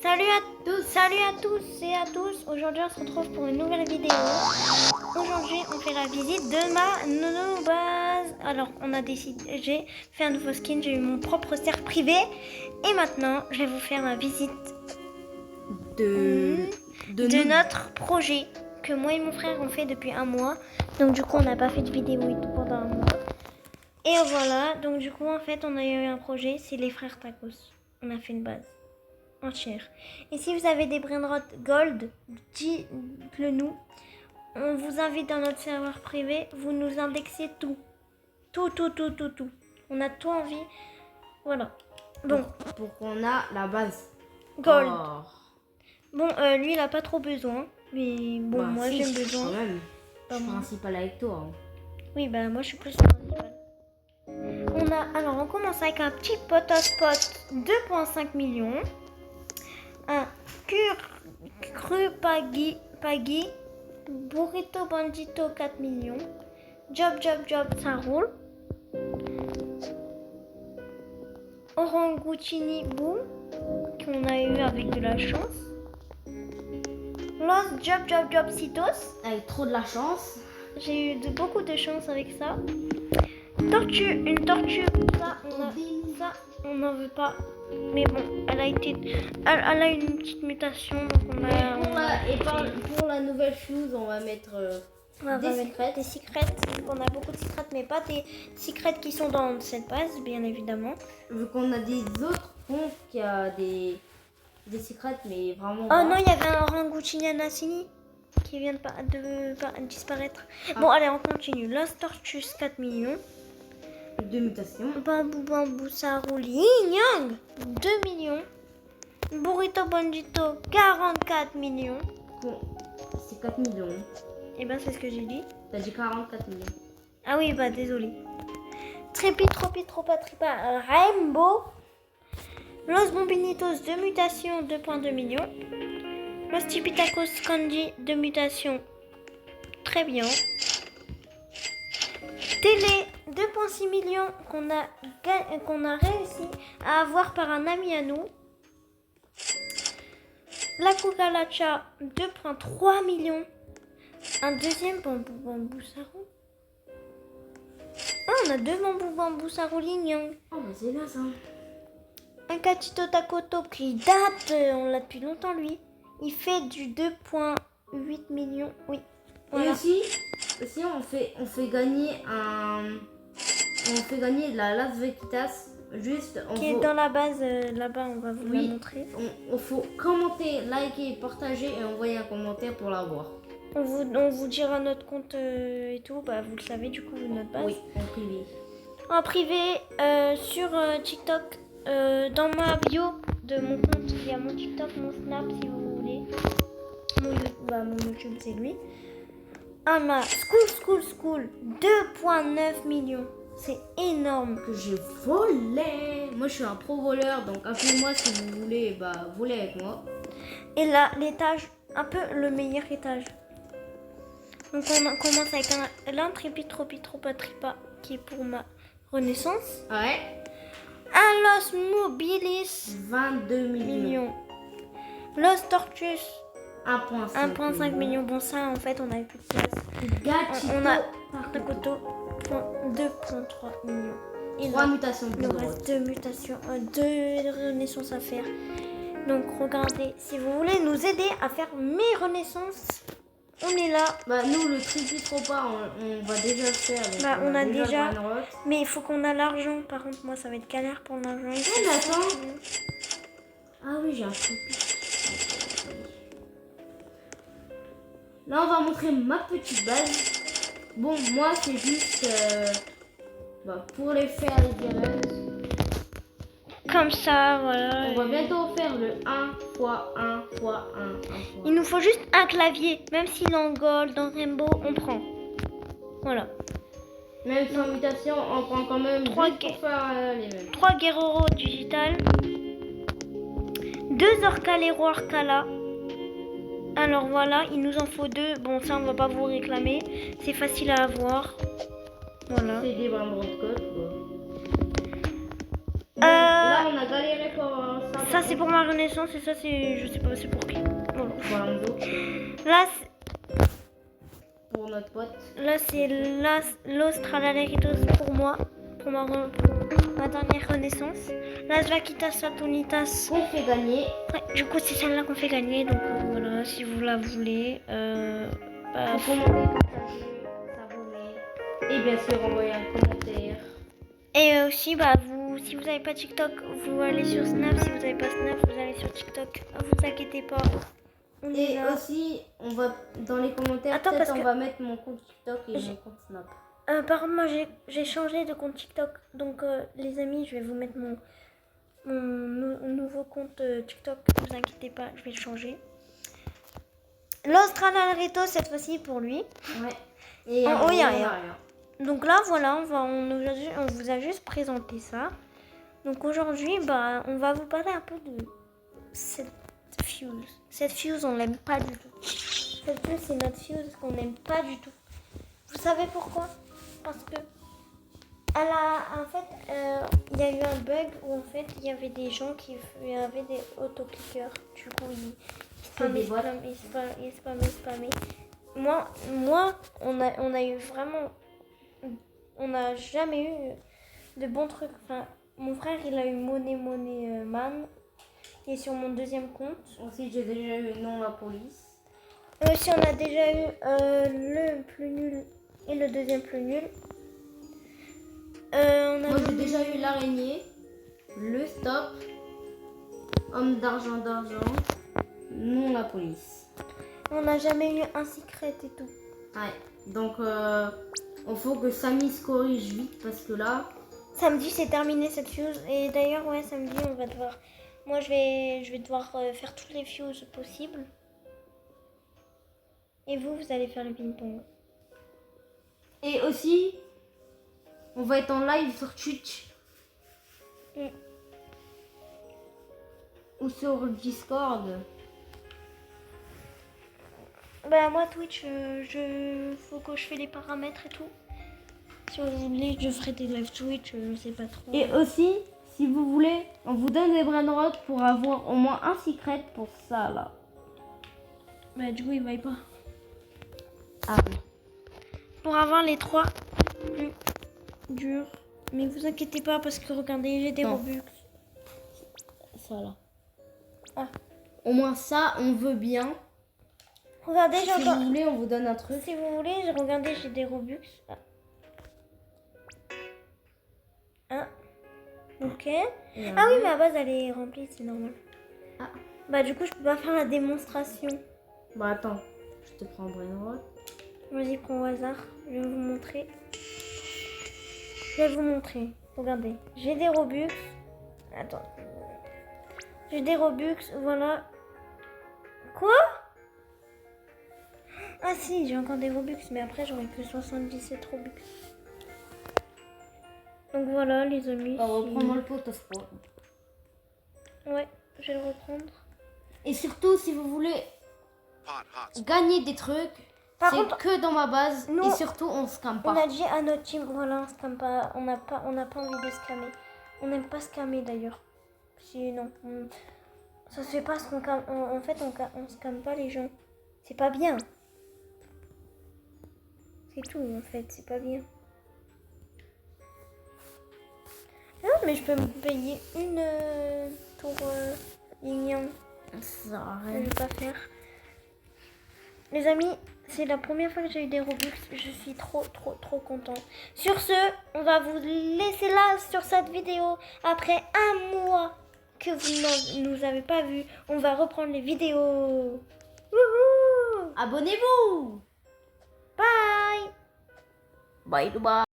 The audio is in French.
Salut à tous et à tous. Aujourd'hui on se retrouve pour une nouvelle vidéo. Aujourd'hui on fait la visite de ma nono base. Alors j'ai fait un nouveau skin, j'ai eu mon propre serveur privé. Et maintenant je vais vous faire la visite de notre projet que moi et mon frère ont fait depuis un mois. Donc du coup on n'a pas fait de vidéo et tout pendant un mois. Et voilà, donc du coup en fait on a eu un projet, c'est les frères Tacos. On a fait une base entière. Et si vous avez des brainrot gold, dites-le nous. On vous invite dans notre serveur privé, vous nous indexez tout. Tout. On a tout envie. Voilà. Bon. Pour qu'on a la base. Gold. Oh. Bon, lui il a pas trop besoin. Mais bon, moi j'ai besoin. Quand même. Je suis principal avec toi. Hein. Oui, bah moi je suis plus principal. Alors on commence avec un petit potospot 2,5 millions. Un cru pagui, burrito bandito 4 millions. Job, ça roule. Orangutini boom, qu'on a eu avec de la chance. Los job, citos. Avec trop de la chance. J'ai eu beaucoup de chance avec ça. Une tortue, ça, on n'en veut pas. Mais bon, elle a une petite mutation. Donc pour la nouvelle chose, on va mettre des secrets. On a beaucoup de secrets, mais pas des secrets qui sont dans cette base, bien évidemment. Vu qu'on a des autres comptes qui a des secrets, mais vraiment. Oh non, il y avait un Orangutini Nassini qui vient de disparaître. Bon, allez, on continue. Lost Tortus 4 millions. 2 mutations. Bambou Sarouli Yang 2 millions. Burrito Bandito 44 millions. Bon, c'est 4 millions. Et ben c'est ce que j'ai dit. T'as dit 44 millions. Ah oui, bah désolé. Tropa Rainbow. Los Bombinitos 2 mutations 2,2 millions. Los Tipitacos Candy 2 mutations. Très bien. Télé 2,6 millions qu'on a réussi à avoir par un ami à nous. La Cucaracha 2,3 millions. Un deuxième bambou sarou. Ah, on a deux bambou sarou lignons. Oh, bah c'est bien ça. Un Cachito Takoto qui date, on l'a depuis longtemps lui. Il fait du 2,8 millions. Oui. Voilà. Et aussi on fait gagner la Las Vequitas. Juste, qui est dans la base, là-bas, on va vous la montrer. Il faut commenter, liker, partager et envoyer un commentaire pour l'avoir. On vous dira notre compte et tout, bah vous le savez du coup, notre base. Oui, en privé. En privé, sur TikTok, dans ma bio de mon compte, il y a mon TikTok, mon Snap si vous voulez. Mon YouTube c'est lui. On a School 2,9 millions. C'est énorme. Que j'ai volé. Moi je suis un pro voleur, donc appelez-moi si vous voulez voler avec moi. Et là, l'étage, un peu le meilleur étage. Donc on commence avec l'Intrépide Tropa qui est pour ma renaissance. Ouais. Un Los Mobilis 22 millions. Los Tortus 1,5 millions. Bon ça en fait on avait plus de place. Gatito On a Takoto 2,3 millions. Et 3 mutations de il nous reste 2 mutations, 2 renaissances à faire. Donc regardez, si vous voulez nous aider à faire mes renaissances, on est là. Bah nous le triple trop pas, on va déjà le faire. Bah on a déjà. Mais il faut qu'on a l'argent. Par contre moi ça va être galère pour l'argent. Mais attends. Ah oui j'ai un truc. Là on va montrer ma petite base. Bon moi c'est juste pour les faire les diamants. Comme ça, voilà. On va bientôt faire le 1 x 1 x 1. Il nous faut juste un clavier. Même s'il est en gold, en rainbow, on prend. Voilà. Même sans mutation, on prend quand même 3 pour faire les mêmes. 3 Guerrero digital. 2 Orcalero Arcala. Alors voilà, il nous en faut 2. Bon, ça, on va pas vous réclamer. C'est facile à avoir. Voilà. C'est des brainrot code quoi. Là on a galéré pour ça. Ça, c'est pour ma renaissance et ça, c'est. Je sais pas, c'est pour qui. Voilà. Voilà, Enzo, Là, pour notre pote. là c'est Los Tralaritos pour moi. Pour ma dernière renaissance. Las Vaquitas Satunitas. On fait gagner. Ouais, du coup, c'est celle-là qu'on fait gagner. Donc voilà, si vous la voulez. Bah, Faut commenter, partager, s'abonner. Et bien sûr, envoyer un commentaire. Et aussi, bah, si vous n'avez pas TikTok, vous allez sur Snap. Si vous n'avez pas Snap, vous allez sur TikTok. Vous inquiétez pas. On est Et là. aussi, on va dans les commentaires, Attends, peut-être parce on que- va mettre mon compte TikTok et mon compte Snap. Par contre, moi, j'ai changé de compte TikTok. Donc, les amis, je vais vous mettre mon nouveau compte TikTok. Ne vous inquiétez pas, je vais le changer. Los Tralaritos, cette fois-ci, pour lui. Ouais. Et En haut, y a on rien. Donc là, voilà, on vous a juste présenté ça. Donc aujourd'hui, bah, on va vous parler un peu de cette fuse. Cette fuse, on l'aime pas du tout. Cette fuse, c'est notre fuse qu'on n'aime pas du tout. Vous savez pourquoi? Parce que en fait, il y a eu un bug où en fait, il y avait des gens qui avaient des autoclickers. Du coup, ils spammaient. Moi, on a eu vraiment, on n'a jamais eu de bons trucs. Enfin, mon frère, il a eu Money Man. Il est sur mon deuxième compte. Ensuite, j'ai déjà eu non la police. Aussi, on a déjà eu le plus nul et le deuxième plus nul. Moi, j'ai déjà eu l'araignée, le stop, homme d'argent, non la police. On n'a jamais eu un secret et tout. Ouais, donc il faut que Samy se corrige vite parce que là, Samedi, c'est terminé cette fuse. Et d'ailleurs, ouais, samedi, on va devoir. Moi, je vais devoir faire toutes les fuses possibles. Et vous allez faire le ping-pong. et aussi, on va être en live sur Twitch. Mm. Ou sur Discord. Bah, moi, Twitch, faut que je fais les paramètres et tout. Si vous voulez, je ferai des live Twitch, je sais pas trop. Et aussi, si vous voulez, on vous donne des brainrots pour avoir au moins un secret pour ça là. Bah, du coup, il va pas. Ah oui. Pour avoir les 3 plus durs. Mais vous inquiétez pas parce que regardez, j'ai des Non. Robux. Ça là. Ah. Au moins ça, on veut bien. Regardez, j'ai Si encore. vous voulez, on vous donne un truc. Si vous voulez, regardez, j'ai des Robux. Ah. Ok. Ah oui, mais à base, elle est remplie, c'est normal. Ah. Bah, du coup, je peux pas faire la démonstration. Bah attends, je te prends un brainrot. Vas-y, prends au hasard. Je vais vous montrer. Je vais vous montrer. Regardez. J'ai des Robux. Attends. J'ai des Robux, voilà. Quoi? Ah si, j'ai encore des Robux, mais après j'aurai que 77 Robux. Donc voilà, les amis. On va reprendre le pot of sport. Ouais, je vais le reprendre. Et surtout, si vous voulez gagner des trucs, Par c'est contre, que dans ma base. nous, et surtout, on scam on pas. a dit à notre team, voilà, on scam pas. On n'a pas envie de scammer. On n'aime pas scammer d'ailleurs. Si non, ça se fait pas. En fait, on scamme pas les gens. C'est pas bien. C'est tout en fait, c'est pas bien. Non, mais je peux me payer une pour Yin Ça Je vais pas faire. Les amis, c'est la première fois que j'ai eu des Robux. Je suis trop contente. Sur ce, on va vous laisser là sur cette vidéo. Après un mois que vous ne nous avez pas vu, on va reprendre les vidéos. Wouhou! Abonnez-vous. Bye! Bye bye.